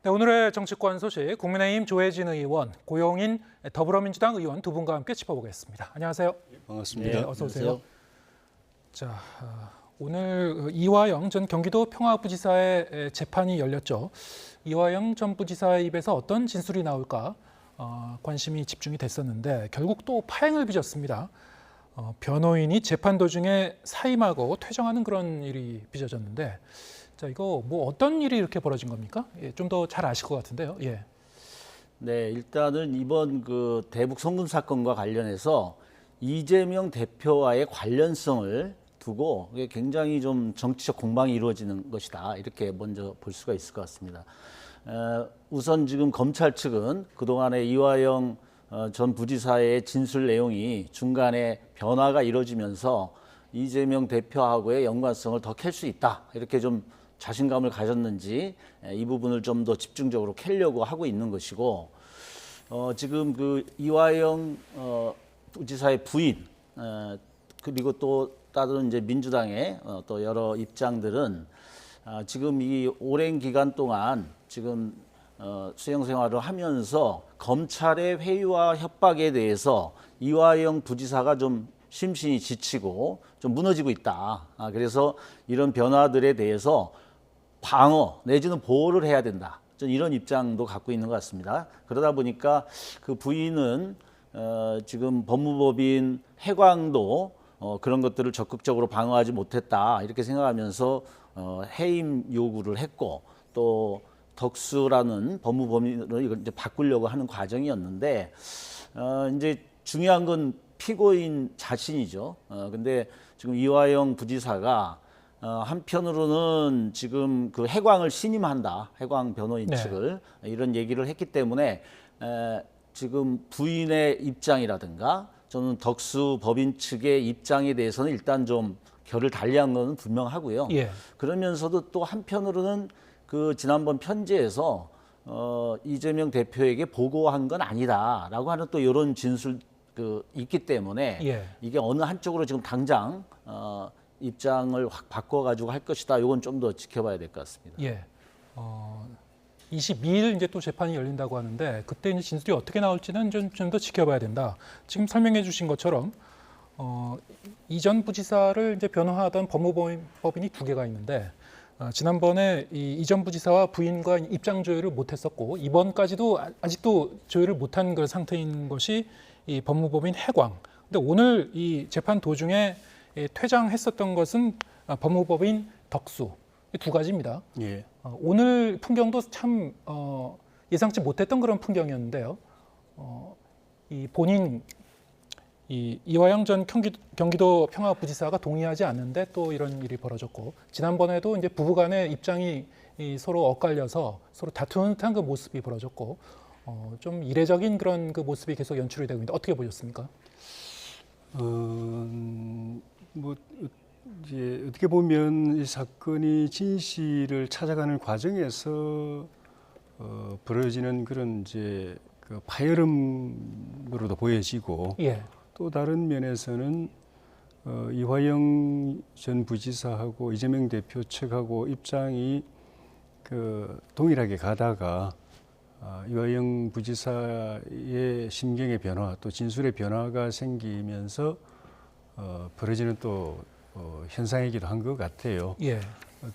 네, 오늘의 정치권 소식 국민의힘 조혜진 의원, 고용인 더불어민주당 의원 두 분과 함께 짚어보겠습니다. 안녕하세요. 반갑습니다. 네, 어서 오세요. 자, 오늘 이화영 전 경기도 평화부지사의 재판이 열렸죠. 이화영 전 부지사의 입에서 어떤 진술이 나올까 관심이 집중이 됐었는데 결국 또 파행을 빚었습니다. 변호인이 재판 도중에 사임하고 퇴정하는 그런 일이 빚어졌는데 자, 이거 뭐 어떤 일이 이렇게 벌어진 겁니까? 예, 좀 더 잘 아실 것 같은데요. 예. 네, 일단은 이번 그 대북 송금 사건과 관련해서 이재명 대표와의 관련성을 두고 굉장히 좀 정치적 공방이 이루어지는 것이다. 이렇게 먼저 볼 수가 있을 것 같습니다. 우선 지금 검찰 측은 그동안의 이화영 전 부지사의 진술 내용이 중간에 변화가 이루어지면서 이재명 대표하고의 연관성을 더 캘 수 있다. 이렇게 좀 자신감을 가졌는지 이 부분을 좀 더 집중적으로 캐려고 하고 있는 것이고, 지금 그 이화영 부지사의 부인 그리고 또 다른 이제 민주당의 또 여러 입장들은 지금 이 오랜 기간 동안 지금 수용 생활을 하면서 검찰의 회유와 협박에 대해서 이화영 부지사가 좀 심신이 지치고 좀 무너지고 있다. 그래서 이런 변화들에 대해서 방어 내지는 보호를 해야 된다. 좀 이런 입장도 갖고 있는 것 같습니다. 그러다 보니까 그 부인은 지금 법무법인 해광도 그런 것들을 적극적으로 방어하지 못했다. 이렇게 생각하면서 해임 요구를 했고 또 덕수라는 법무법인을 이걸 이제 바꾸려고 하는 과정이었는데 이제 중요한 건 피고인 자신이죠. 근데 지금 이화영 부지사가 한편으로는 지금 그 해광을 신임한다. 해광 변호인 측을 이런 얘기를 했기 때문에 지금 부인의 입장이라든가 저는 덕수 법인 측의 입장에 대해서는 일단 좀 결을 달리한 것은 분명하고요. 예. 그러면서도 또 한편으로는 그 지난번 편지에서 이재명 대표에게 보고한 건 아니다라고 하는 또 이런 진술 있기 때문에 이게 어느 한쪽으로 지금 당장 입장을 확 바꿔가지고 할 것이다. 이건 좀 더 지켜봐야 될 것 같습니다. 예. 22일 이제 또 재판이 열린다고 하는데 그때 이제 진술이 어떻게 나올지는 좀 더 지켜봐야 된다. 지금 설명해주신 것처럼 이전 부지사를 이제 변호하던 법무법인이 두 개가 있는데 지난번에 이전 부지사와 부인과 입장 조율을 못했었고 이번까지도 아직도 조율을 못한 그 상태인 것이 이 법무법인 해광. 근데 오늘 이 재판 도중에 퇴장했었던 것은 법무법인 덕수. 두 가지입니다. 예. 오늘 풍경도 참 예상치 못했던 그런 풍경이었는데요. 이 본인 이화영 전 경기도 평화부지사가 동의하지 않는데 또 이런 일이 벌어졌고 지난번에도 이제 부부간의 입장이 서로 엇갈려서 서로 다투는 듯한 그 모습이 벌어졌고 좀 이례적인 그런 그 모습이 계속 연출이 되고 있는데 어떻게 보셨습니까? 뭐 이제 어떻게 보면 이 사건이 진실을 찾아가는 과정에서 벌어지는 그런 이제 그 파열음으로도 보여지고 또 다른 면에서는 이화영 전 부지사하고 이재명 대표 측하고 입장이 그 동일하게 가다가 이화영 부지사의 심경의 변화 또 진술의 변화가 생기면서 벌어지는 또 현상이기도 한 것 같아요.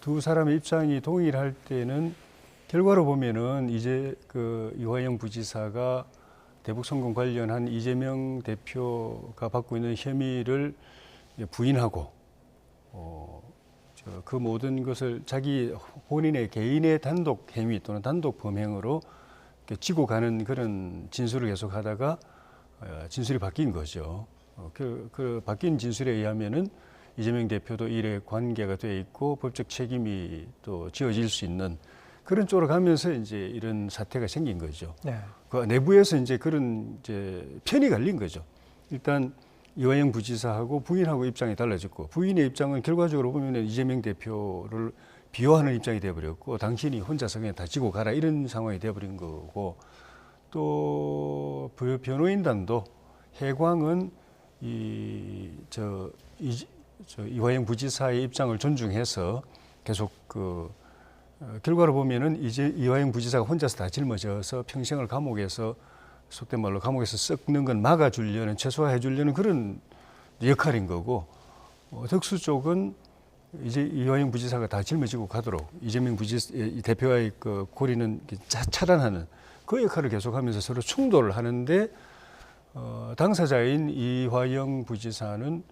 두 사람의 입장이 동일할 때는 결과로 보면은 이제 그 이화영 부지사가 대북 송금 관련한 이재명 대표가 받고 있는 혐의를 부인하고 그 모든 것을 자기 본인의 개인의 단독 행위 또는 단독 범행으로 지고 가는 그런 진술을 계속하다가 진술이 바뀐 거죠. 그 바뀐 진술에 의하면은 이재명 대표도 일에 관계가 돼 있고 법적 책임이 또 지어질 수 있는 그런 쪽으로 가면서 이제 이런 사태가 생긴 거죠. 그 내부에서 이제 그런 이제 편이 갈린 거죠. 일단 이화영 부지사하고 부인하고 입장이 달라졌고 부인의 입장은 결과적으로 보면 이재명 대표를 비호하는 입장이 되어버렸고 당신이 혼자서 그냥 다 지고 가라 이런 상황이 되어버린 거고 또 변호인단도 해광은 이화영 부지사의 입장을 존중해서 계속 그 결과를 보면은 이제 이화영 부지사가 혼자서 다 짊어져서 평생을 감옥에서 속된 말로 감옥에서 썩는 건 막아주려는 최소화해주려는 그런 역할인 거고 덕수 쪽은 이제 이화영 부지사가 다 짊어지고 가도록 이재명 대표와의 그 고리는 차단하는 그 역할을 계속하면서 서로 충돌을 하는데 당사자인 이화영 부지사는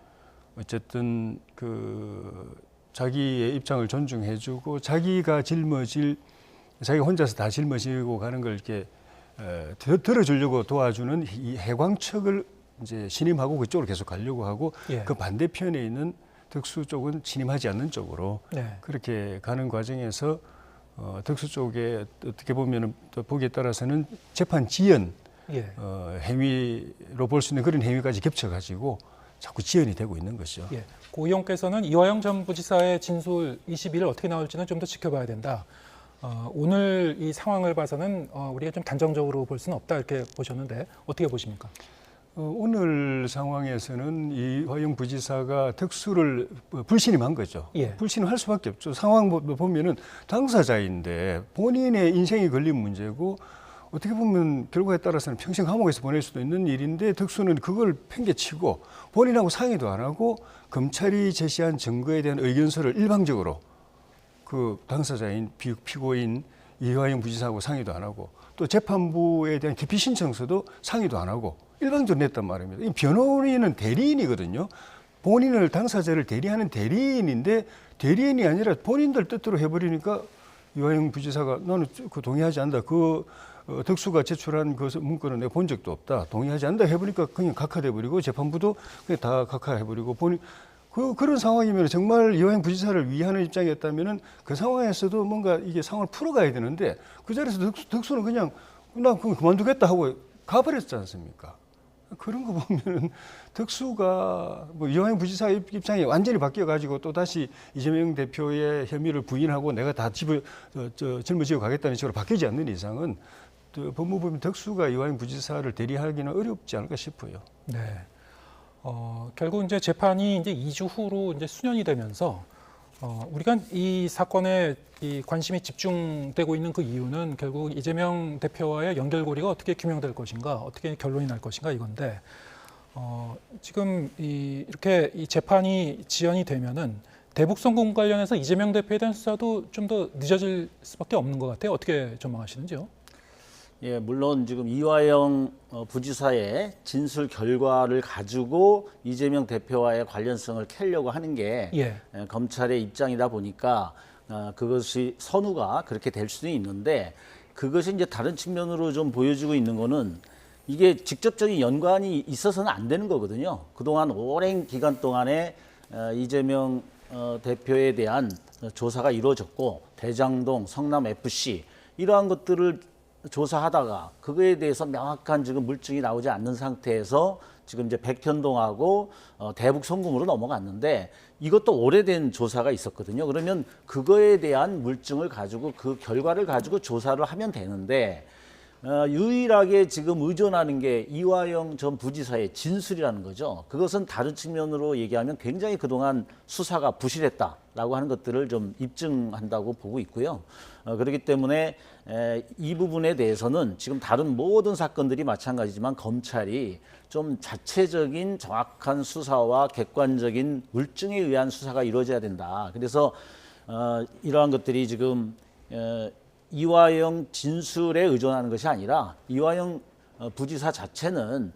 어쨌든 그 자기의 입장을 존중해주고 자기가 혼자서 다 짊어지고 가는 걸 이렇게 들어주려고 도와주는 이 해광측을 이제 신임하고 그쪽으로 계속 가려고 하고 예. 그 반대편에 있는 덕수 쪽은 신임하지 않는 쪽으로 네. 그렇게 가는 과정에서 덕수 쪽에 어떻게 보면 또 보기에 따라서는 재판 지연 예. 행위로 볼 수 있는 그런 행위까지 겹쳐가지고 자꾸 지연이 되고 있는 것이죠. 예. 고 의원께서는 이화영 전 부지사의 진술 22일 어떻게 나올지는 좀 더 지켜봐야 된다. 오늘 이 상황을 봐서는 우리가 좀 단정적으로 볼 수는 없다 이렇게 보셨는데 어떻게 보십니까? 오늘 상황에서는 이화영 부지사가 덕수를 불신임한 거죠. 예. 불신임할 수밖에 없죠. 상황 보면은 당사자인데 본인의 인생이 걸린 문제고 어떻게 보면 결과에 따라서는 평생 감옥에서 보낼 수도 있는 일인데 덕수는 그걸 팽개치고 본인하고 상의도 안 하고 검찰이 제시한 증거에 대한 의견서를 일방적으로 그 당사자인 피고인 이화영 부지사하고 상의도 안 하고 또 재판부에 대한 기피 신청서도 상의도 안 하고 일방적으로 냈단 말입니다. 이 변호인은 대리인이거든요. 본인을 당사자를 대리하는 대리인인데 대리인이 아니라 본인들 뜻대로 해버리니까 이화영 부지사가 나는 그 동의하지 않는다. 덕수가 제출한 그 문건은 내가 본 적도 없다. 동의하지 않는다 해보니까 그냥 각하돼버리고 재판부도 그냥 다 각하해버리고 그런 상황이면 정말 이화영 부지사를 위하는 입장이었다면은 그 상황에서도 뭔가 이게 상황을 풀어가야 되는데 그 자리에서 덕수는 그냥 나 그럼 그만두겠다 하고 가버렸지 않습니까? 그런 거 보면은 덕수가 뭐 이화영 부지사 입장이 완전히 바뀌어가지고 또 다시 이재명 대표의 혐의를 부인하고 내가 다 짊어지고 가겠다는 식으로 바뀌지 않는 이상은 또 법무부는 덕수가 이화영 부지사를 대리하기는 어렵지 않을까 싶어요. 네. 결국 이제 재판이 이제 2주 후로 이제 수년이 되면서 우리가 이 사건에 이 관심이 집중되고 있는 그 이유는 결국 이재명 대표와의 연결고리가 어떻게 규명될 것인가, 어떻게 결론이 날 것인가 이건데 지금 이렇게 이 재판이 지연이 되면은 대북 송금 관련해서 이재명 대표에 대한 수사도 좀 더 늦어질 수밖에 없는 것 같아요. 어떻게 전망하시는지요? 예, 물론 지금 이화영 부지사의 진술 결과를 가지고 이재명 대표와의 관련성을 캐려고 하는 게 예. 검찰의 입장이다 보니까 그것이 선우가 그렇게 될 수는 있는데 그것이 이제 다른 측면으로 좀 보여지고 있는 거는 이게 직접적인 연관이 있어서는 안 되는 거거든요. 그동안 오랜 기간 동안에 이재명 대표에 대한 조사가 이루어졌고 대장동, 성남FC 이러한 것들을 조사하다가 그거에 대해서 명확한 지금 물증이 나오지 않는 상태에서 지금 이제 백현동하고 대북 송금으로 넘어갔는데 이것도 오래된 조사가 있었거든요. 그러면 그거에 대한 물증을 가지고 그 결과를 가지고 조사를 하면 되는데 유일하게 지금 의존하는 게 이화영 전 부지사의 진술이라는 거죠. 그것은 다른 측면으로 얘기하면 굉장히 그동안 수사가 부실했다라고 하는 것들을 좀 입증한다고 보고 있고요. 그렇기 때문에 이 부분에 대해서는 지금 다른 모든 사건들이 마찬가지지만 검찰이 좀 자체적인 정확한 수사와 객관적인 물증에 의한 수사가 이루어져야 된다. 그래서 이러한 것들이 지금 이화영 진술에 의존하는 것이 아니라 이화영 부지사 자체는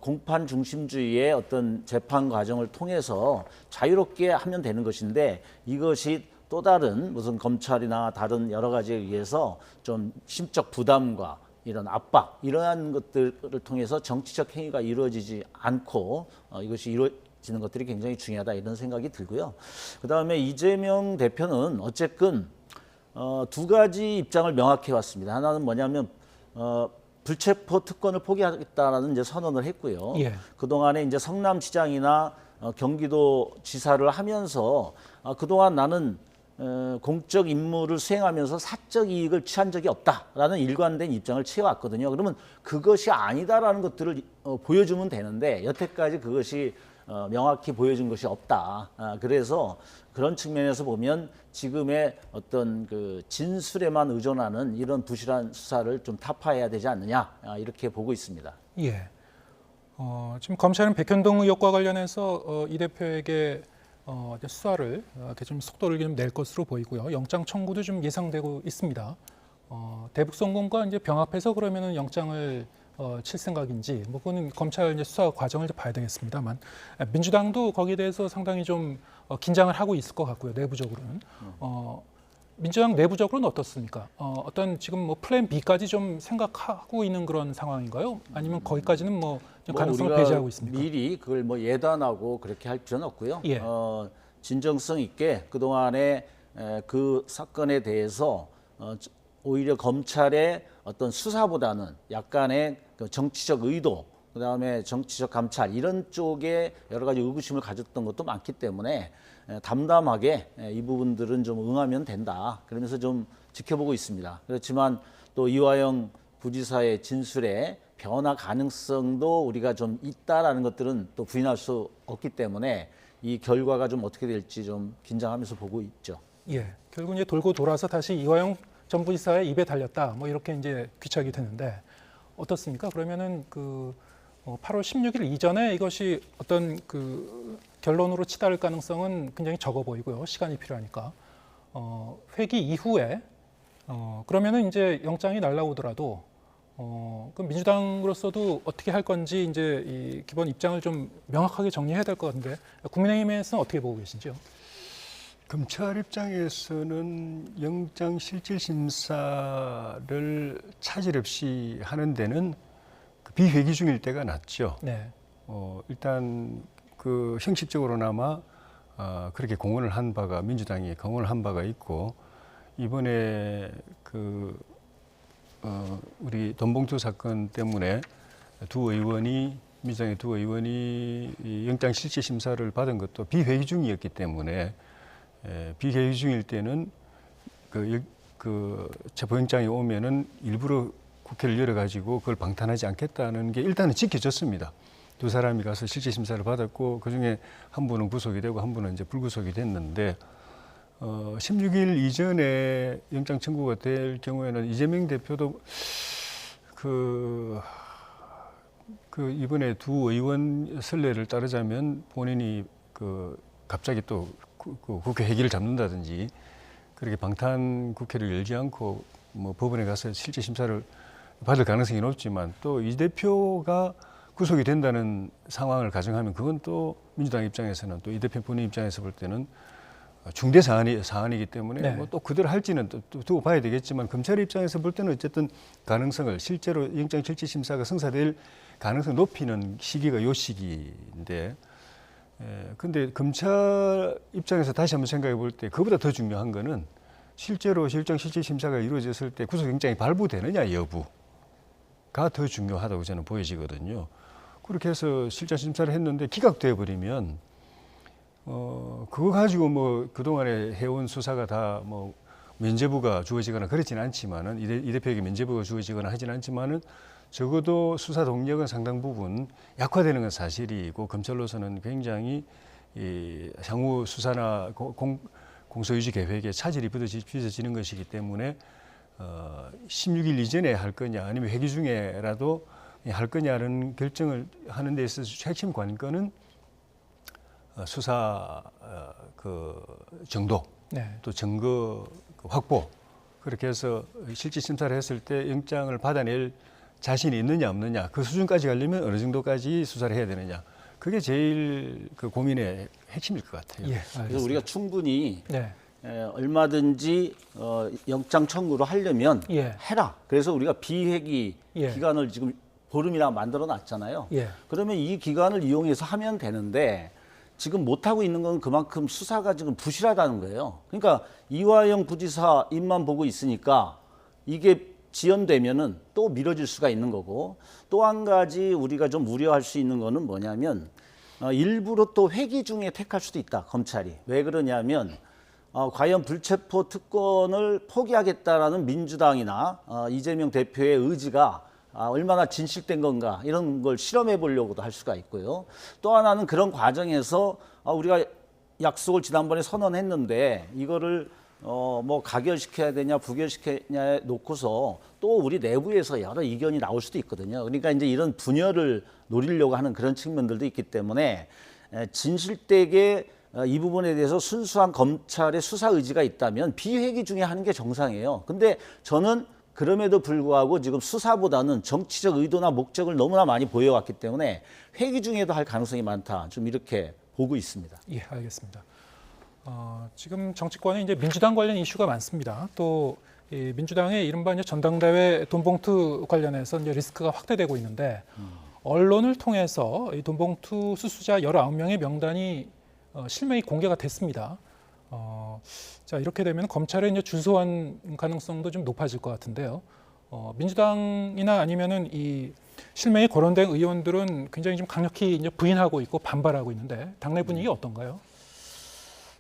공판 중심주의의 어떤 재판 과정을 통해서 자유롭게 하면 되는 것인데 이것이 또 다른 무슨 검찰이나 다른 여러 가지에 의해서 좀 심적 부담과 이런 압박 이러한 것들을 통해서 정치적 행위가 이루어지지 않고 이것이 이루어지는 것들이 굉장히 중요하다 이런 생각이 들고요. 그다음에 이재명 대표는 어쨌든 두 가지 입장을 명확히 해왔습니다. 하나는 뭐냐면 불체포 특권을 포기하겠다라는 이제 선언을 했고요. 예. 그 동안에 이제 성남시장이나 경기도 지사를 하면서 그동안 나는 공적 임무를 수행하면서 사적 이익을 취한 적이 없다라는 일관된 입장을 취해왔거든요. 그러면 그것이 아니다라는 것들을 보여주면 되는데 여태까지 그것이 명확히 보여준 것이 없다. 그래서 그런 측면에서 보면 지금의 어떤 그 진술에만 의존하는 이런 부실한 수사를 좀 타파해야 되지 않느냐 이렇게 보고 있습니다. 예. 지금 검찰은 백현동 의혹과 관련해서 이 대표에게 이제 수사를 이렇게 좀 속도를 좀 낼 것으로 보이고요. 영장 청구도 좀 예상되고 있습니다. 대북송금과 이제 병합해서 그러면은 영장을 칠 생각인지, 뭐 그거는 검찰 이제 수사 과정을 이제 봐야 되겠습니다만, 민주당도 거기에 대해서 상당히 좀 긴장을 하고 있을 것 같고요. 내부적으로는. 민주당 내부적으로는 어떻습니까? 어떤 지금 뭐 플랜 B까지 좀 생각하고 있는 그런 상황인가요? 아니면 거기까지는 뭐 가능성을 우리가 배제하고 있습니까? 미리 그걸 뭐 예단하고 그렇게 할 필요는 없고요. 예. 진정성 있게 그동안에 그 사건에 대해서 오히려 검찰의 어떤 수사보다는 약간의 그 정치적 의도, 그다음에 정치적 감찰 이런 쪽에 여러 가지 의구심을 가졌던 것도 많기 때문에 담담하게 이 부분들은 좀 응하면 된다. 그러면서 좀 지켜보고 있습니다. 그렇지만 또 이화영 부지사의 진술에 변화 가능성도 우리가 좀 있다라는 것들은 또 부인할 수 없기 때문에 이 결과가 좀 어떻게 될지 좀 긴장하면서 보고 있죠. 예. 결국 이제 돌고 돌아서 다시 이화영 전 부지사의 입에 달렸다. 뭐 이렇게 이제 귀착이 되는데 어떻습니까? 그러면은 그 8월 16일 이전에 이것이 어떤 그 결론으로 치달을 가능성은 굉장히 적어 보이고요. 시간이 필요하니까. 회기 이후에 그러면은 이제 영장이 날라오더라도 그럼 민주당으로서도 어떻게 할 건지 이제 이 기본 입장을 좀 명확하게 정리해야 될 것 같은데 국민의힘에서는 어떻게 보고 계신지요? 검찰 입장에서는 영장 실질 심사를 차질 없이 하는 데는 그 비회기 중일 때가 낫죠. 네. 일단 그 형식적으로나마 그렇게 공언을 한 바가 민주당이 공언을 한 바가 있고 이번에 그 우리 돈봉투 사건 때문에 민주당의 두 의원이 이 영장 실질 심사를 받은 것도 비회기 중이었기 때문에 비회기 중일 때는 그 체포영장이 오면은 일부러 국회를 열어가지고 그걸 방탄하지 않겠다는 게 일단은 지켜졌습니다. 두 사람이 가서 실질 심사를 받았고 그 중에 한 분은 구속이 되고 한 분은 이제 불구속이 됐는데 16일 이전에 영장 청구가 될 경우에는 이재명 대표도 그 이번에 두 의원 선례를 따르자면 본인이 갑자기 또 국회 회기를 잡는다든지 그렇게 방탄 국회를 열지 않고 뭐 법원에 가서 실질 심사를 받을 가능성이 높지만 또 이 대표가 구속이 된다는 상황을 가정하면 그건 또 민주당 입장에서는 또 이 대표 본인 입장에서 볼 때는 중대 사안이기 때문에 네. 뭐 또 그대로 할지는 또 두고 봐야 되겠지만 검찰 입장에서 볼 때는 어쨌든 가능성을 실제로 영장 실질 심사가 성사될 가능성을 높이는 시기가 요 시기인데 근데 검찰 입장에서 다시 한번 생각해 볼 때 그보다 더 중요한 거는 실제로 영장 실질 심사가 이루어졌을 때 구속영장이 발부되느냐 여부가 더 중요하다고 저는 보여지거든요. 그렇게 해서 실질 심사를 했는데 기각돼 버리면 그거 가지고 뭐 그동안에 해온 수사가 다 뭐 면죄부가 주어지거나 그렇지는 않지만은 이 대표에게 면죄부가 주어지거나 하지는 않지만은 적어도 수사 동력은 상당 부분 약화되는 건 사실이고 검찰로서는 굉장히 이 향후 수사나 공소유지 계획에 차질이 빚어지는 것이기 때문에 16일 이전에 할 거냐 아니면 회기 중에라도 할 거냐는 결정을 하는 데 있어서 핵심 관건은 수사 그 정도 네. 또 증거 확보 그렇게 해서 실질 심사를 했을 때 영장을 받아낼 자신이 있느냐 없느냐 그 수준까지 가려면 어느 정도까지 수사를 해야 되느냐 그게 제일 그 고민의 핵심일 것 같아요. 예, 그래서 알겠습니다. 우리가 충분히 네. 얼마든지 영장 청구를 하려면 예. 해라. 그래서 우리가 비회기 예. 기간을 지금 보름이나 만들어 놨잖아요. 예. 그러면 이 기간을 이용해서 하면 되는데 지금 못하고 있는 건 그만큼 수사가 지금 부실하다는 거예요. 그러니까 이화영 부지사 입만 보고 있으니까 이게 지연되면은 또 미뤄질 수가 있는 거고 또 한 가지 우리가 좀 우려할 수 있는 거는 뭐냐면 일부러 또 회기 중에 택할 수도 있다. 검찰이. 왜 그러냐면 과연 불체포 특권을 포기하겠다라는 민주당이나 이재명 대표의 의지가 얼마나 진실된 건가 이런 걸 실험해 보려고도 할 수가 있고요. 또 하나는 그런 과정에서 우리가 약속을 지난번에 선언했는데 이거를 뭐 가결시켜야 되냐 부결시켜야냐에 놓고서 또 우리 내부에서 여러 의견이 나올 수도 있거든요. 그러니까 이제 이런 분열을 노리려고 하는 그런 측면들도 있기 때문에 진실되게 이 부분에 대해서 순수한 검찰의 수사 의지가 있다면 비회기 중에 하는 게 정상이에요. 근데 저는 그럼에도 불구하고 지금 수사보다는 정치적 의도나 목적을 너무나 많이 보여왔기 때문에 회기 중에도 할 가능성이 많다. 좀 이렇게 보고 있습니다. 예, 알겠습니다. 지금 정치권에 이제 민주당 관련 이슈가 많습니다. 또 이 민주당의 이른바 이제 전당대회 돈봉투 관련해서 이제 리스크가 확대되고 있는데 언론을 통해서 이 돈봉투 수수자 19명의 명단이 실명이 공개가 됐습니다. 자, 이렇게 되면 검찰의 이제 주소한 가능성도 좀 높아질 것 같은데요. 민주당이나 아니면은 이 실명이 거론된 의원들은 굉장히 좀 강력히 이제 부인하고 있고 반발하고 있는데 당내 분위기 어떤가요?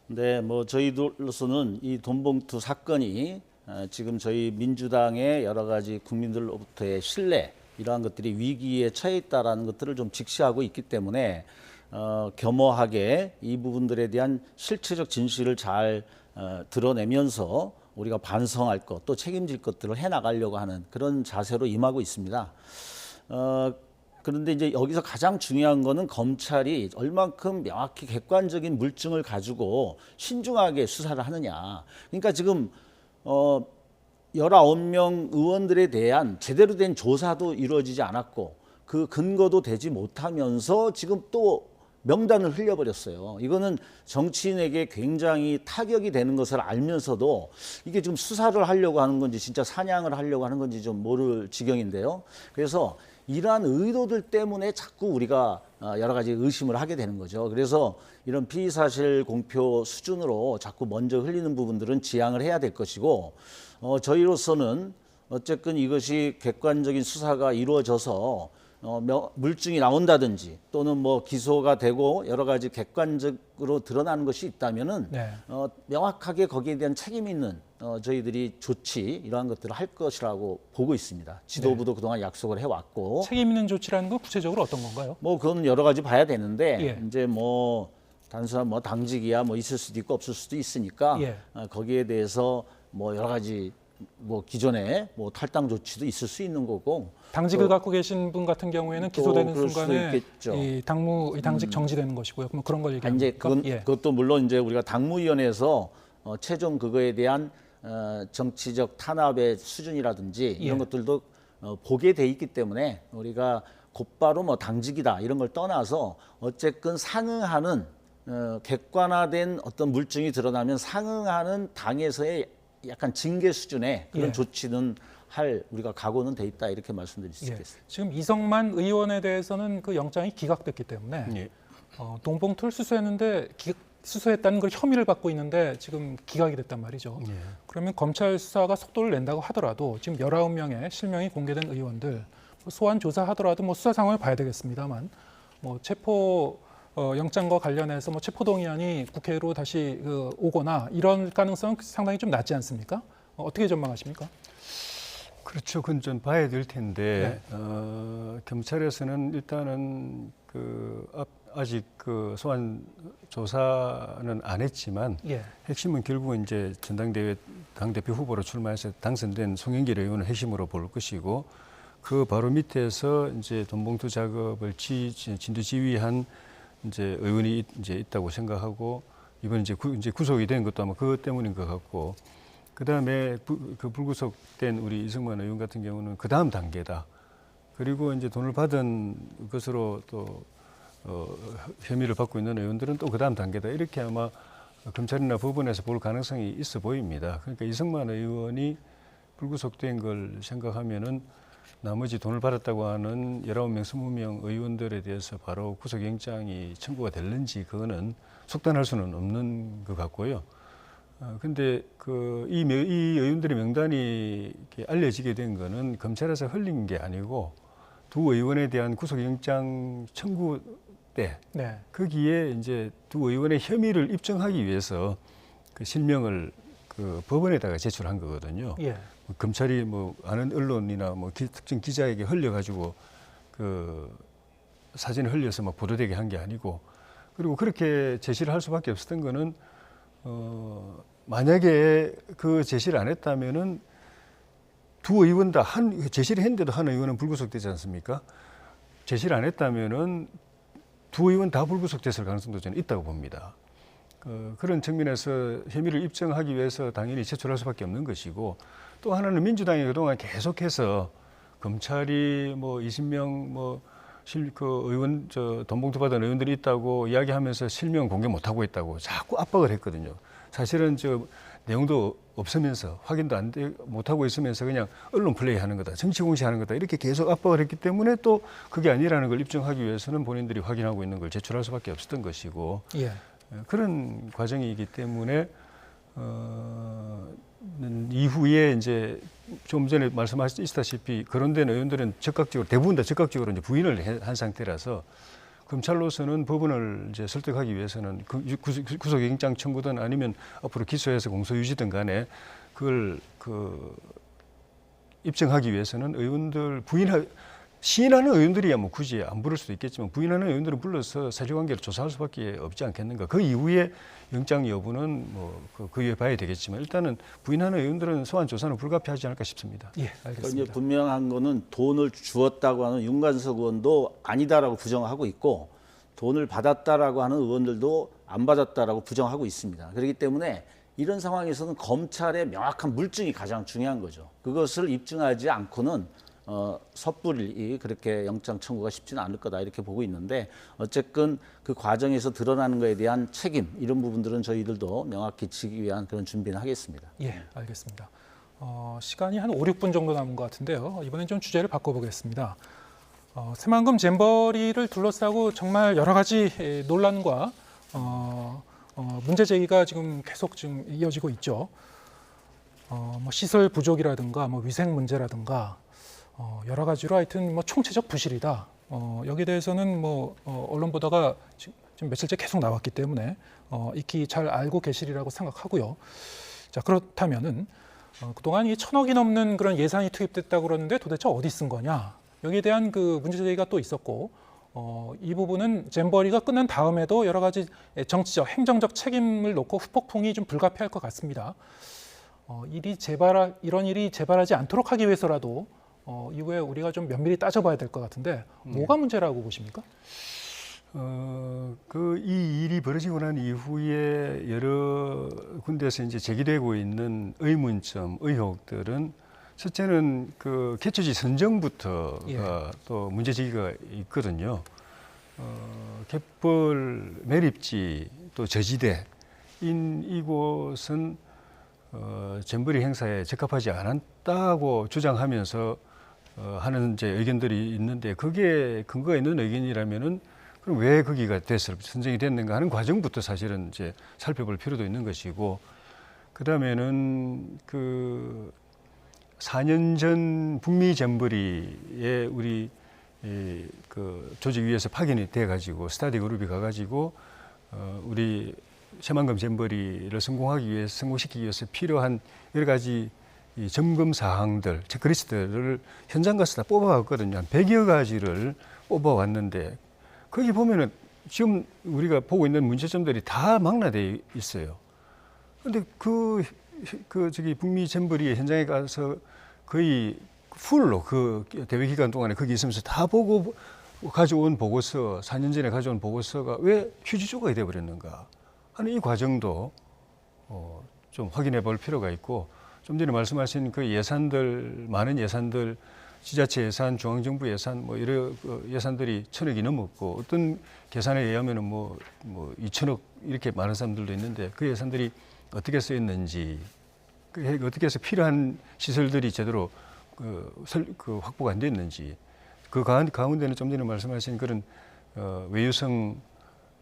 네, 뭐 저희들로서는 이 돈봉투 사건이 지금 저희 민주당의 여러 가지 국민들로부터의 신뢰 이러한 것들이 위기에 처해 있다라는 것들을 좀 직시하고 있기 때문에 겸허하게 이 부분들에 대한 실체적 진실을 잘 드러내면서 우리가 반성할 것 또 책임질 것들을 해나가려고 하는 그런 자세로 임하고 있습니다. 그런데 이제 여기서 가장 중요한 거는 검찰이 얼만큼 명확히 객관적인 물증을 가지고 신중하게 수사를 하느냐. 그러니까 지금 19명 의원들에 대한 제대로 된 조사도 이루어지지 않았고 그 근거도 되지 못하면서 지금 또 명단을 흘려버렸어요. 이거는 정치인에게 굉장히 타격이 되는 것을 알면서도 이게 지금 수사를 하려고 하는 건지 진짜 사냥을 하려고 하는 건지 좀 모를 지경인데요. 그래서 이러한 의도들 때문에 자꾸 우리가 여러 가지 의심을 하게 되는 거죠. 그래서 이런 피의사실 공표 수준으로 자꾸 먼저 흘리는 부분들은 지양을 해야 될 것이고 저희로서는 어쨌든 이것이 객관적인 수사가 이루어져서 물증이 나온다든지 또는 뭐 기소가 되고 여러 가지 객관적으로 드러나는 것이 있다면은 네. 명확하게 거기에 대한 책임 있는 저희들이 조치 이러한 것들을 할 것이라고 보고 있습니다. 지도부도 그동안 약속을 해왔고 책임 있는 조치라는 건 구체적으로 어떤 건가요? 뭐 그거는 여러 가지 봐야 되는데 예. 이제 뭐 단순한 뭐 당직이야 뭐 있을 수도 있고 없을 수도 있으니까 예. 거기에 대해서 뭐 여러 가지 뭐 기존에 뭐 탈당 조치도 있을 수 있는 거고 당직을 갖고 계신 분 같은 경우에는 또 기소되는 그럴 수도 순간에 있겠죠. 이 당직 정지되는 것이고요. 그럼 그런 걸 얘기하는 이제 겁니까? 예. 그것도 물론 이제 우리가 당무위원회에서 최종 그거에 대한 정치적 탄압의 수준이라든지 이런 예. 것들도 보게 돼 있기 때문에 우리가 곧바로 뭐 당직이다 이런 걸 떠나서 어쨌든 상응하는 객관화된 어떤 물증이 드러나면 상응하는 당에서의 약간 징계 수준의 그런 예. 조치는 할 우리가 각오는 돼 있다 이렇게 말씀드릴 수 예. 있겠습니다. 지금 이성만 의원에 대해서는 그 영장이 기각됐기 때문에 예. 돈봉투를 수수했는데 수수했다는 걸 혐의를 받고 있는데 지금 기각이 됐단 말이죠. 예. 그러면 검찰 수사가 속도를 낸다고 하더라도 지금 19명의 실명이 공개된 의원들 소환 조사하더라도 뭐 수사 상황을 봐야 되겠습니다만 뭐 체포 영장과 관련해서 뭐 체포동의안이 국회로 다시 오거나 이런 가능성은 상당히 좀 낮지 않습니까? 어떻게 전망하십니까? 그렇죠. 그건 좀 봐야 될 텐데 검찰에서는 일단은 아직 소환 조사는 안 했지만 예. 핵심은 결국은 이제 전당대회 당대표 후보로 출마해서 당선된 송영길 의원을 핵심으로 볼 것이고 그 바로 밑에서 이제 돈봉투 작업을 진두 지휘한 이제 의원이 이제 있다고 생각하고 이번 이제 구속이 된 것도 아마 그것 때문인 것 같고 그다음에 그 불구속된 우리 이승만 의원 같은 경우는 그 다음 단계다. 그리고 이제 돈을 받은 것으로 또 혐의를 받고 있는 의원들은 또 그 다음 단계다. 이렇게 아마 검찰이나 법원에서 볼 가능성이 있어 보입니다. 그러니까 이승만 의원이 불구속된 걸 생각하면은 나머지 돈을 받았다고 하는 19명, 20명 의원들에 대해서 바로 구속영장이 청구가 될는지 그거는 속단할 수는 없는 것 같고요. 근데 이 의원들의 명단이 이렇게 알려지게 된 거는 검찰에서 흘린 게 아니고 두 의원에 대한 구속영장 청구 때 네. 거기에 이제 두 의원의 혐의를 입증하기 위해서 그 실명을 법원에다가 제출한 거거든요. 예. 검찰이 뭐 아는 언론이나 뭐 특정 기자에게 흘려가지고 그 사진을 흘려서 막 보도되게 한 게 아니고, 그리고 그렇게 제시를 할 수밖에 없었던 거는 만약에 그 제시를 안 했다면은 두 의원 다 제시를 했는데도 한 의원은 불구속되지 않습니까? 제시를 안 했다면은 두 의원 다 불구속됐을 가능성도 저는 있다고 봅니다. 그런 측면에서 혐의를 입증하기 위해서 당연히 제출할 수밖에 없는 것이고, 또 하나는 민주당이 그동안 계속해서 검찰이 뭐 20명 그 의원 돈 봉투 받은 의원들이 있다고 이야기하면서 실명 공개 못 하고 있다고 자꾸 압박을 했거든요. 사실은 내용도 없으면서 확인도 못 하고 있으면서 그냥 언론 플레이하는 거다, 정치 공시하는 거다, 이렇게 계속 압박을 했기 때문에 또 그게 아니라는 걸 입증하기 위해서는 본인들이 확인하고 있는 걸 제출할 수밖에 없었던 것이고, 예. 그런 과정이기 때문에 이후에 이제 좀 전에 말씀하셨다시피 거론된 의원들은 대부분 다 적극적으로 이제 부인을 한 상태라서, 검찰로서는 법원을 이제 설득하기 위해서는 구속영장 청구든 아니면 앞으로 기소해서 공소유지든 간에 그걸 입증하기 위해서는 의원들 시인하는 의원들이야 뭐 굳이 안 부를 수도 있겠지만, 부인하는 의원들을 불러서 사실관계를 조사할 수밖에 없지 않겠는가. 그 이후에 영장 여부는 그 이후에 봐야 되겠지만, 일단은 부인하는 의원들은 소환 조사는 불가피하지 않을까 싶습니다. 예, 알겠습니다. 이제 분명한 거는 돈을 주었다고 하는 윤관석 의원도 아니다라고 부정하고 있고, 돈을 받았다라고 하는 의원들도 안 받았다라고 부정하고 있습니다. 그렇기 때문에 이런 상황에서는 검찰의 명확한 물증이 가장 중요한 거죠. 그것을 입증하지 않고는 섣불리 그렇게 영장 청구가 쉽지는 않을 거다, 이렇게 보고 있는데, 어쨌든 그 과정에서 드러나는 것에 대한 책임, 이런 부분들은 저희들도 명확히 지기 위한 그런 준비는 하겠습니다. 예, 알겠습니다. 시간이 한 5, 6분 정도 남은 것 같은데요. 이번엔 좀 주제를 바꿔보겠습니다. 새만금 잼버리를 둘러싸고 정말 여러 가지 논란과 문제 제기가 지금 계속 지금 이어지고 있죠. 뭐 시설 부족이라든가 뭐 위생 문제라든가 여러 가지로 하여튼 뭐 총체적 부실이다. 여기에 대해서는 뭐 언론 보도가 지금 며칠째 계속 나왔기 때문에 익히 잘 알고 계시리라고 생각하고요. 자, 그렇다면은 그동안 이 1,000억이 넘는 그런 예산이 투입됐다고 그러는데 도대체 어디 쓴 거냐? 여기에 대한 그 문제 제기가 또 있었고, 이 부분은 잼버리가 끝난 다음에도 여러 가지 정치적, 행정적 책임을 놓고 후폭풍이 좀 불가피할 것 같습니다. 이런 일이 재발하지 않도록 하기 위해서라도 이후에 우리가 좀 면밀히 따져봐야 될 것 같은데, 뭐가 문제라고 보십니까? 이 일이 벌어지고 난 이후에 여러 군데에서 이제 제기되고 있는 의문점, 의혹들은, 첫째는 그 개최지 선정부터가 예. 또 문제 제기가 있거든요. 갯벌 매립지 또 저지대인 이곳은 잼버리 행사에 적합하지 않았다고 주장하면서 하는 이제 의견들이 있는데, 그게 근거가 있는 의견이라면은 그럼 왜 거기가 선정이 됐는가 하는 과정부터 사실은 이제 살펴볼 필요도 있는 것이고, 그 다음에는 그 4년 전 북미 잼버리에 우리 그 조직위에서 파견이 돼가지고 스타디 그룹이 가가지고 우리 새만금 잼버리를 성공시키기 위해서 필요한 여러 가지 이 점검 사항들, 체크리스트를 현장 가서 다 뽑아왔거든요. 한 100여 가지를 뽑아왔는데, 거기 보면은 지금 우리가 보고 있는 문제점들이 다 망라되어 있어요. 그런데 저기 북미 잼버리 현장에 가서 거의 풀로 그 대회 기간 동안에 거기 있으면서 다 보고 가져온 보고서, 4년 전에 가져온 보고서가 왜 휴지 조각이 돼버렸는가 하는 이 과정도 좀 확인해 볼 필요가 있고, 좀 전에 말씀하신 그 예산들, 많은 예산들, 지자체 예산, 중앙정부 예산, 뭐 이런 예산들이 1,000억이 넘었고, 어떤 계산에 의하면은 뭐 2,000억 이렇게 많은 사람들도 있는데, 그 예산들이 어떻게 쓰였는지, 어떻게 해서 필요한 시설들이 제대로 확보가 안 됐는지, 그 가운데는 좀 전에 말씀하신 그런 외유성,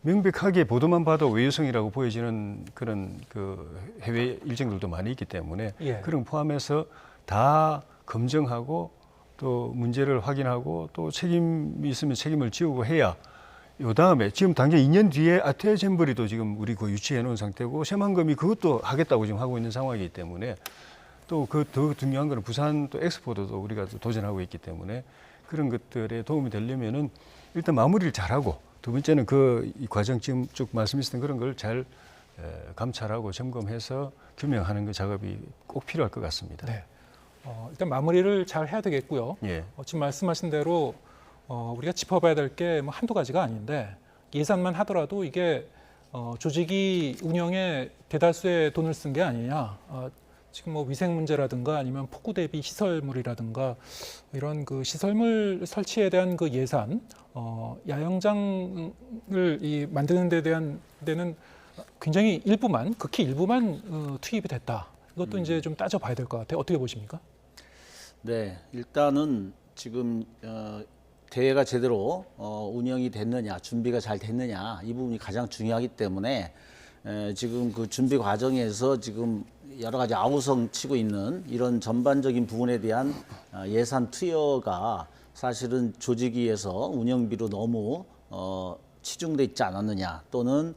명백하게 보도만 봐도 외유성이라고 보여지는 그런 그 해외 일정들도 많이 있기 때문에, 예. 그런 포함해서 다 검증하고 또 문제를 확인하고 또 책임이 있으면 책임을 지우고 해야, 요 다음에 지금 당장 2년 뒤에 아태 잼버리도 지금 우리 유치해 놓은 상태고, 새만금이 그것도 하겠다고 지금 하고 있는 상황이기 때문에 또 그 더 중요한 거는 부산 또 엑스포도 우리가 또 도전하고 있기 때문에 그런 것들에 도움이 되려면은 일단 마무리를 잘하고 두 번째는 이 과정 지금 쭉 말씀하셨던 그런 걸 잘 감찰하고 점검해서 규명하는 그 작업이 꼭 필요할 것 같습니다. 네. 일단 마무리를 잘 해야 되겠고요. 예. 지금 말씀하신 대로 우리가 짚어봐야 될 게 뭐 한두 가지가 아닌데 예산만 하더라도 이게 조직이 운영에 대다수의 돈을 쓴 게 아니냐. 지금 뭐 위생 문제라든가 아니면 폭우 대비 시설물이라든가 이런 그 시설물 설치에 대한 그 예산, 야영장을 만드는 데 대한 데는 굉장히 일부만, 극히 일부만 투입이 됐다. 이것도 이제 좀 따져봐야 될 것 같아요. 어떻게 보십니까? 네, 일단은 지금 대회가 제대로 운영이 됐느냐, 준비가 잘 됐느냐 이 부분이 가장 중요하기 때문에 지금 그 준비 과정에서 지금 여러 가지 아우성 치고 있는 이런 전반적인 부분에 대한 예산 투여가 사실은 조직위에서 운영비로 너무 치중돼 있지 않았느냐 또는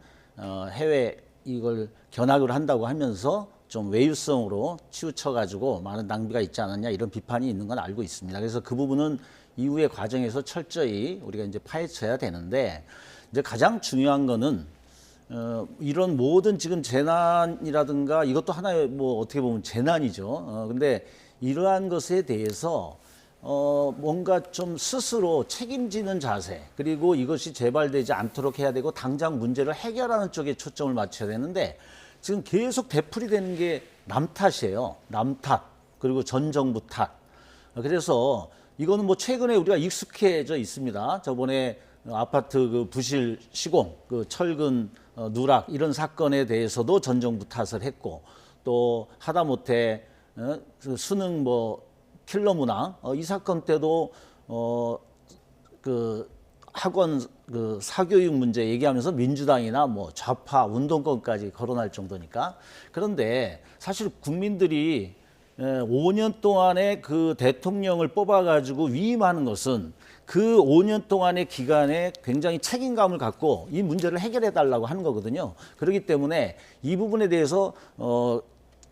해외 이걸 견학을 한다고 하면서 좀 외유성으로 치우쳐가지고 많은 낭비가 있지 않았냐 이런 비판이 있는 건 알고 있습니다. 그래서 그 부분은 이후의 과정에서 철저히 우리가 이제 파헤쳐야 되는데 이제 가장 중요한 거는 이런 모든 지금 재난이라든가 이것도 하나의 뭐 어떻게 보면 재난이죠. 근데 이러한 것에 대해서 뭔가 좀 스스로 책임지는 자세 그리고 이것이 재발되지 않도록 해야 되고 당장 문제를 해결하는 쪽에 초점을 맞춰야 되는데 지금 계속 되풀이되는 게 남 탓이에요. 남 탓 그리고 전 정부 탓. 그래서 이거는 뭐 최근에 우리가 익숙해져 있습니다. 저번에 아파트 그 부실 시공, 그 철근 누락 이런 사건에 대해서도 전 정부 탓을 했고 또 하다못해 그 수능 뭐 킬러 문항 이 사건 때도 그 학원 그 사교육 문제 얘기하면서 민주당이나 뭐 좌파 운동권까지 거론할 정도니까. 그런데 사실 국민들이 5년 동안에 그 대통령을 뽑아가지고 위임하는 것은 그 5년 동안의 기간에 굉장히 책임감을 갖고 이 문제를 해결해 달라고 하는 거거든요. 그렇기 때문에 이 부분에 대해서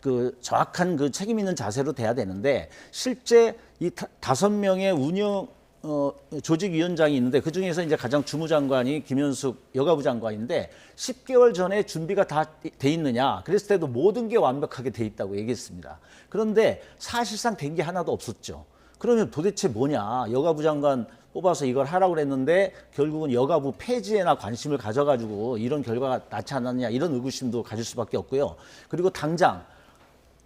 그 정확한 그 책임 있는 자세로 돼야 되는데 실제 이 5명의 운영 조직위원장이 있는데 그 중에서 이제 가장 주무장관이 김현숙 여가부 장관인데 10개월 전에 준비가 다 돼 있느냐 그랬을 때도 모든 게 완벽하게 돼 있다고 얘기했습니다. 그런데 사실상 된 게 하나도 없었죠. 그러면 도대체 뭐냐 여가부 장관 뽑아서 이걸 하라고 그랬는데 결국은 여가부 폐지에나 관심을 가져가지고 이런 결과가 나지 않았느냐 이런 의구심도 가질 수밖에 없고요. 그리고 당장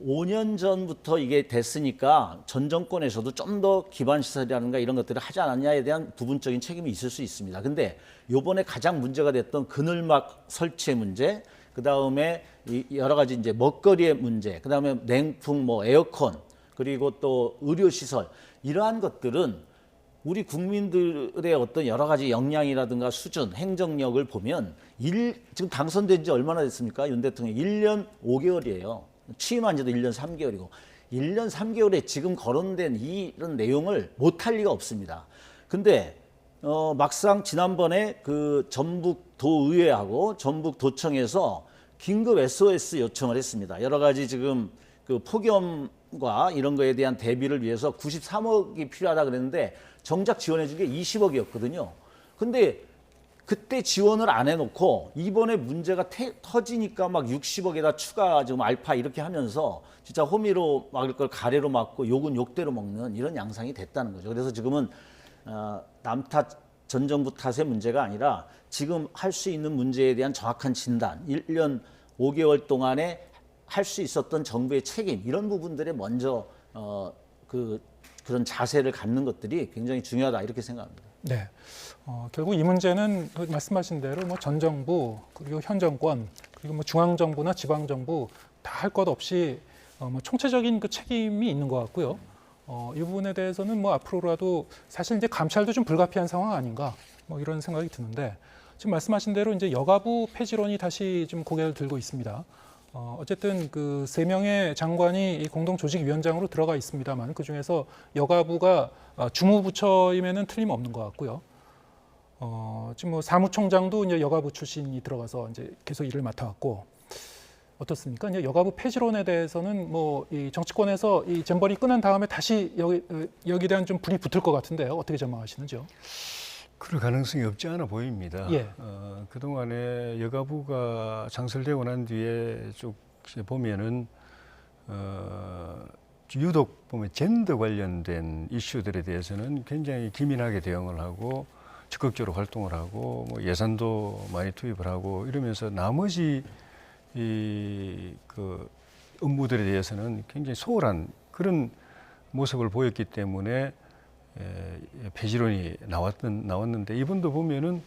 5년 전부터 이게 됐으니까 전 정권에서도 좀 더 기반 시설이라든가 이런 것들을 하지 않았냐에 대한 부분적인 책임이 있을 수 있습니다. 근데 요번에 가장 문제가 됐던 그늘막 설치의 문제, 그다음에 여러 가지 이제 먹거리의 문제, 그다음에 냉풍 뭐 에어컨, 그리고 또 의료 시설 이러한 것들은 우리 국민들의 어떤 여러 가지 역량이라든가 수준, 행정력을 보면 지금 당선된 지 얼마나 됐습니까? 윤 대통령 1년 5개월이에요. 취임한 지도 1년 3개월이고 1년 3개월에 지금 거론된 이런 내용을 못할 리가 없습니다. 근데 막상 지난번에 그 전북도의회하고 전북도청에서 긴급 SOS 요청을 했습니다. 여러 가지 지금 그 폭염과 이런 거에 대한 대비를 위해서 93억이 필요하다 그랬는데 정작 지원해 준 게 20억이었거든요. 근데 그때 지원을 안 해놓고 이번에 문제가 터지니까 막 60억에다 추가 지금 알파 이렇게 하면서 진짜 호미로 막을 걸 가래로 막고 욕은 욕대로 먹는 이런 양상이 됐다는 거죠. 그래서 지금은 남 탓, 전 정부 탓의 문제가 아니라 지금 할 수 있는 문제에 대한 정확한 진단, 1년 5개월 동안에 할 수 있었던 정부의 책임 이런 부분들에 먼저 그런 자세를 갖는 것들이 굉장히 중요하다 이렇게 생각합니다. 네. 결국 이 문제는 말씀하신 대로 뭐 전 정부 그리고 현 정권 그리고 뭐 중앙 정부나 지방 정부 다 할 것 없이 뭐 총체적인 그 책임이 있는 것 같고요. 이 부분에 대해서는 뭐 앞으로라도 사실 이제 감찰도 좀 불가피한 상황 아닌가 뭐 이런 생각이 드는데 지금 말씀하신 대로 이제 여가부 폐지론이 다시 좀 고개를 들고 있습니다. 어쨌든 그 3명의 장관이 이 공동조직위원장으로 들어가 있습니다만 그 중에서 여가부가 주무부처임에는 틀림없는 것 같고요. 지금 뭐 사무총장도 이제 여가부 출신이 들어가서 이제 계속 일을 맡아왔고 어떻습니까? 이제 여가부 폐지론에 대해서는 뭐 이 정치권에서 이 잼버리 끝난 다음에 다시 여기에 대한 좀 불이 붙을 것 같은데요. 어떻게 전망하시는지요? 그럴 가능성이 없지 않아 보입니다. 예. 그동안에 여가부가 창설되고 난 뒤에 쭉 보면은 유독 보면 젠더 관련된 이슈들에 대해서는 굉장히 기민하게 대응을 하고 적극적으로 활동을 하고 뭐 예산도 많이 투입을 하고 이러면서 나머지 그 업무들에 대해서는 굉장히 소홀한 그런 모습을 보였기 때문에 폐지론이 나왔는데 이번도 보면은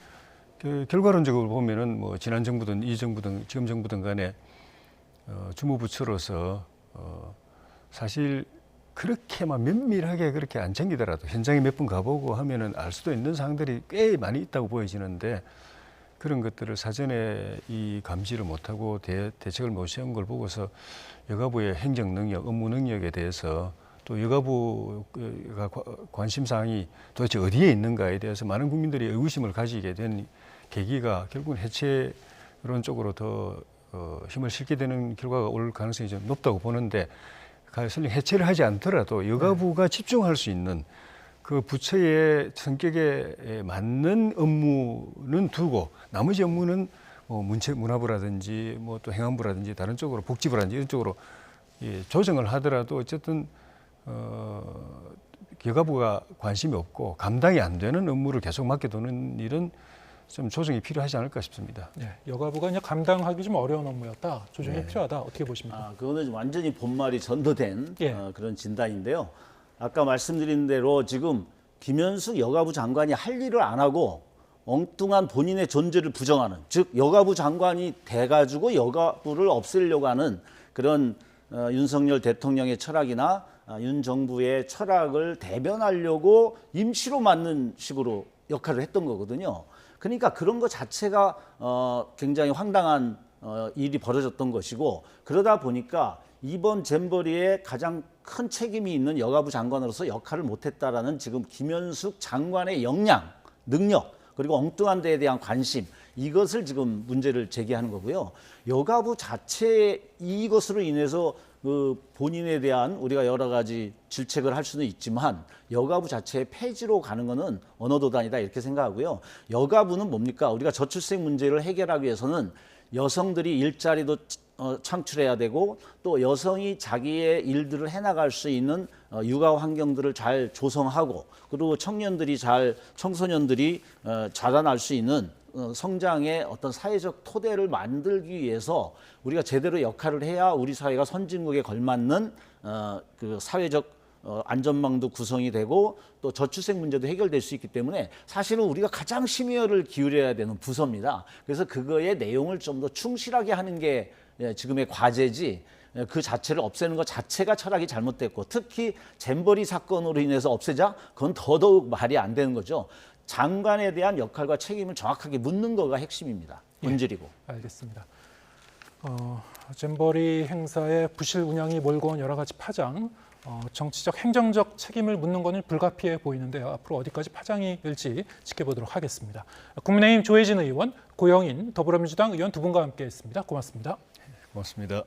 결과론적으로 보면은 뭐 지난 정부든 이 정부든 지금 정부든 간에 주무부처로서 사실 그렇게만 면밀하게 그렇게 안 챙기더라도 현장에 몇 번 가보고 하면은 알 수도 있는 사항들이 꽤 많이 있다고 보여지는데 그런 것들을 사전에 이 감지를 못하고 대책을 못 세운 걸 보고서 여가부의 행정 능력, 업무 능력에 대해서 또 여가부가 관심 사항이 도대체 어디에 있는가에 대해서 많은 국민들이 의구심을 가지게 된 계기가 결국은 해체론 쪽으로 더 힘을 실게 되는 결과가 올 가능성이 좀 높다고 보는데 설령 해체를 하지 않더라도 여가부가 집중할 수 있는 그 부처의 성격에 맞는 업무는 두고 나머지 업무는 뭐 문화부라든지 뭐 또 행안부라든지 다른 쪽으로 복지부라든지 이런 쪽으로 조정을 하더라도 어쨌든 여가부가 관심이 없고 감당이 안 되는 업무를 계속 맡겨두는 일은 좀 조정이 필요하지 않을까 싶습니다. 네, 여가부가 이제 감당하기 좀 어려운 업무였다. 조정이 필요하다. 어떻게 보십니까? 그거는 완전히 본말이 전도된 예. 그런 진단인데요. 아까 말씀드린 대로 지금 김현숙 여가부 장관이 할 일을 안 하고 엉뚱한 본인의 존재를 부정하는, 즉 여가부 장관이 돼가지고 여가부를 없애려고 하는 그런 윤석열 대통령의 철학이나 윤 정부의 철학을 대변하려고 임시로 맞는 식으로 역할을 했던 거거든요. 그러니까 그런 것 자체가 굉장히 황당한 일이 벌어졌던 것이고, 그러다 보니까 이번 잼버리에 가장 큰 책임이 있는 여가부 장관으로서 역할을 못했다라는 지금 김현숙 장관의 역량, 능력, 그리고 엉뚱한 데에 대한 관심, 이것을 지금 문제를 제기하는 거고요. 여가부 자체 이것으로 인해서 그 본인에 대한 우리가 여러 가지 질책을 할 수는 있지만 여가부 자체의 폐지로 가는 것은 언어도단이다 이렇게 생각하고요. 여가부는 뭡니까? 우리가 저출생 문제를 해결하기 위해서는 여성들이 일자리도 창출해야 되고 또 여성이 자기의 일들을 해나갈 수 있는 육아 환경들을 잘 조성하고 그리고 청소년들이 자라날 수 있는 성장의 어떤 사회적 토대를 만들기 위해서 우리가 제대로 역할을 해야 우리 사회가 선진국에 걸맞는 그 사회적 안전망도 구성이 되고 또 저출생 문제도 해결될 수 있기 때문에 사실은 우리가 가장 심혈을 기울여야 되는 부서입니다. 그래서 그거의 내용을 좀 더 충실하게 하는 게 지금의 과제지 그 자체를 없애는 것 자체가 철학이 잘못됐고 특히 잼버리 사건으로 인해서 없애자? 그건 더더욱 말이 안 되는 거죠. 장관에 대한 역할과 책임을 정확하게 묻는 거가 핵심입니다. 본질이고. 예, 알겠습니다. 잼버리 행사의 부실 운영이 몰고 온 여러 가지 파장, 정치적, 행정적 책임을 묻는 것은 불가피해 보이는데요. 앞으로 어디까지 파장이 일지 지켜보도록 하겠습니다. 국민의힘 조혜진 의원, 고영인 더불어민주당 의원 두 분과 함께했습니다. 고맙습니다. 고맙습니다.